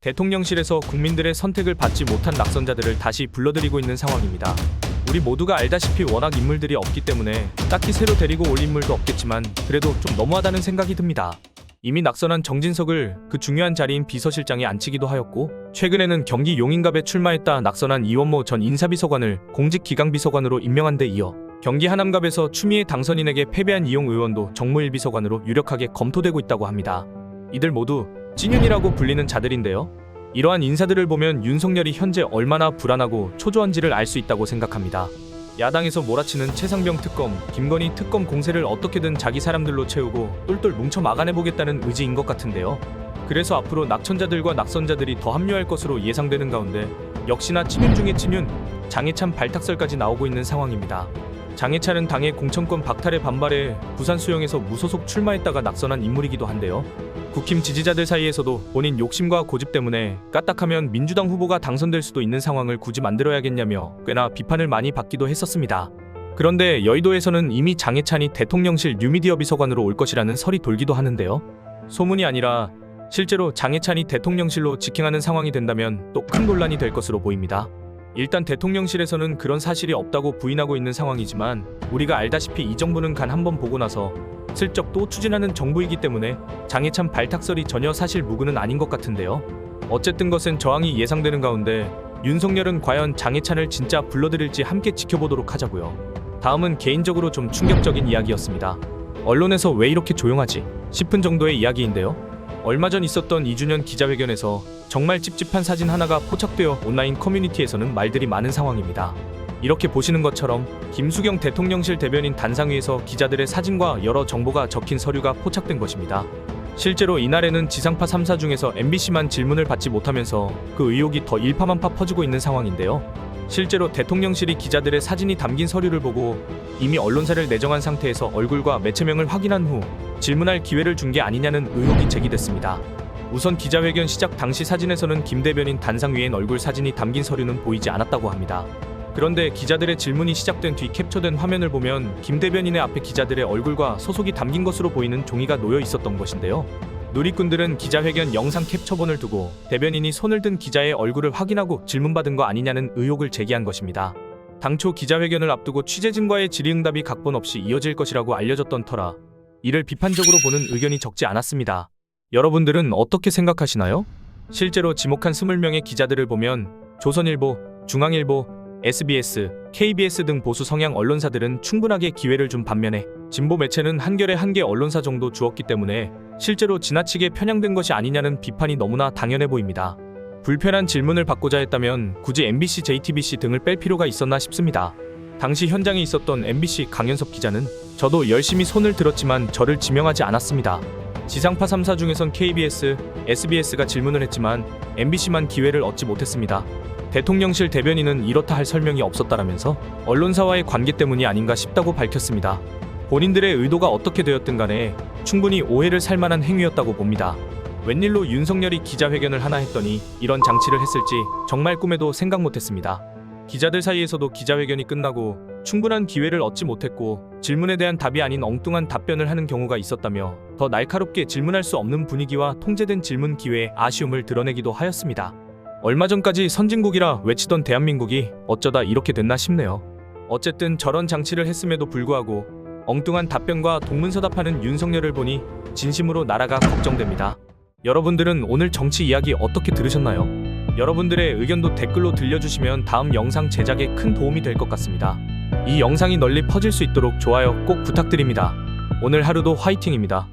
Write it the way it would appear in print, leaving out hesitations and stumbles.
대통령실에서 국민들의 선택을 받지 못한 낙선자들을 다시 불러들이고 있는 상황입니다. 우리 모두가 알다시피 워낙 인물들이 없기 때문에 딱히 새로 데리고 올 인물도 없겠지만 그래도 좀 너무하다는 생각이 듭니다. 이미 낙선한 정진석을 그 중요한 자리인 비서실장에 앉히기도 하였고, 최근에는 경기 용인갑에 출마했다 낙선한 이원모 전 인사비서관을 공직기강비서관으로 임명한 데 이어 경기 하남갑에서 추미애 당선인에게 패배한 이용 의원도 정무일비서관으로 유력하게 검토되고 있다고 합니다. 이들 모두 찐윤이라고 불리는 자들인데요. 이러한 인사들을 보면 윤석열이 현재 얼마나 불안하고 초조한지를 알 수 있다고 생각합니다. 야당에서 몰아치는 최상병 특검, 김건희 특검 공세를 어떻게든 자기 사람들로 채우고 똘똘 뭉쳐 막아내보겠다는 의지인 것 같은데요. 그래서 앞으로 낙천자들과 낙선자들이 더 합류할 것으로 예상되는 가운데 역시나 찐윤 중에 찐윤, 장해찬 발탁설까지 나오고 있는 상황입니다. 장해찬은 당의 공천권 박탈에 반발해 부산 수영에서 무소속 출마했다가 낙선한 인물이기도 한데요. 국힘 지지자들 사이에서도 본인 욕심과 고집 때문에 까딱하면 민주당 후보가 당선될 수도 있는 상황을 굳이 만들어야겠냐며 꽤나 비판을 많이 받기도 했었습니다. 그런데 여의도에서는 이미 장해찬이 대통령실 뉴미디어 비서관으로 올 것이라는 설이 돌기도 하는데요. 소문이 아니라 실제로 장해찬이 대통령실로 직행하는 상황이 된다면 또 큰 논란이 될 것으로 보입니다. 일단 대통령실에서는 그런 사실이 없다고 부인하고 있는 상황이지만 우리가 알다시피 이 정부는 간 한번 보고 나서 슬쩍 또 추진하는 정부이기 때문에 장해찬 발탁설이 전혀 사실 무근은 아닌 것 같은데요. 어쨌든 것은 저항이 예상되는 가운데 윤석열은 과연 장해찬을 진짜 불러들일지 함께 지켜보도록 하자고요. 다음은 개인적으로 좀 충격적인 이야기였습니다. 언론에서 왜 이렇게 조용하지 싶은 정도의 이야기인데요. 얼마 전 있었던 2주년 기자회견에서 정말 찝찝한 사진 하나가 포착되어 온라인 커뮤니티에서는 말들이 많은 상황입니다. 이렇게 보시는 것처럼 김수경 대통령실 대변인 단상위에서 기자들의 사진과 여러 정보가 적힌 서류가 포착된 것입니다. 실제로 이날에는 지상파 3사 중에서 MBC만 질문을 받지 못하면서 그 의혹이 더 일파만파 퍼지고 있는 상황인데요. 실제로 대통령실이 기자들의 사진이 담긴 서류를 보고 이미 언론사를 내정한 상태에서 얼굴과 매체명을 확인한 후 질문할 기회를 준 게 아니냐는 의혹이 제기됐습니다. 우선 기자회견 시작 당시 사진에서는 김 대변인 단상위엔 얼굴 사진이 담긴 서류는 보이지 않았다고 합니다. 그런데 기자들의 질문이 시작된 뒤 캡처된 화면을 보면 김 대변인의 앞에 기자들의 얼굴과 소속이 담긴 것으로 보이는 종이가 놓여 있었던 것인데요. 누리꾼들은 기자회견 영상 캡처본을 두고 대변인이 손을 든 기자의 얼굴을 확인하고 질문받은 거 아니냐는 의혹을 제기한 것입니다. 당초 기자회견을 앞두고 취재진과의 질의응답이 각본 없이 이어질 것이라고 알려졌던 터라 이를 비판적으로 보는 의견이 적지 않았습니다. 여러분들은 어떻게 생각하시나요? 실제로 지목한 20명의 기자들을 보면 조선일보, 중앙일보, SBS, KBS 등 보수 성향 언론사들은 충분하게 기회를 준 반면에 진보 매체는 한결에 한 개 언론사 정도 주었기 때문에 실제로 지나치게 편향된 것이 아니냐는 비판이 너무나 당연해 보입니다. 불편한 질문을 받고자 했다면 굳이 MBC, JTBC 등을 뺄 필요가 있었나 싶습니다. 당시 현장에 있었던 MBC 강현섭 기자는 저도 열심히 손을 들었지만 저를 지명하지 않았습니다. 지상파 3사 중에선 KBS, SBS가 질문을 했지만 MBC만 기회를 얻지 못했습니다. 대통령실 대변인은 이렇다 할 설명이 없었다라면서 언론사와의 관계 때문이 아닌가 싶다고 밝혔습니다. 본인들의 의도가 어떻게 되었든 간에 충분히 오해를 살 만한 행위였다고 봅니다. 웬일로 윤석열이 기자회견을 하나 했더니 이런 장치를 했을지 정말 꿈에도 생각 못했습니다. 기자들 사이에서도 기자회견이 끝나고 충분한 기회를 얻지 못했고 질문에 대한 답이 아닌 엉뚱한 답변을 하는 경우가 있었다며 더 날카롭게 질문할 수 없는 분위기와 통제된 질문 기회에 아쉬움을 드러내기도 하였습니다. 얼마 전까지 선진국이라 외치던 대한민국이 어쩌다 이렇게 됐나 싶네요. 어쨌든 저런 장치를 했음에도 불구하고 엉뚱한 답변과 동문서답하는 윤석열을 보니 진심으로 나라가 걱정됩니다. 여러분들은 오늘 정치 이야기 어떻게 들으셨나요? 여러분들의 의견도 댓글로 들려주시면 다음 영상 제작에 큰 도움이 될 것 같습니다. 이 영상이 널리 퍼질 수 있도록 좋아요 꼭 부탁드립니다. 오늘 하루도 화이팅입니다.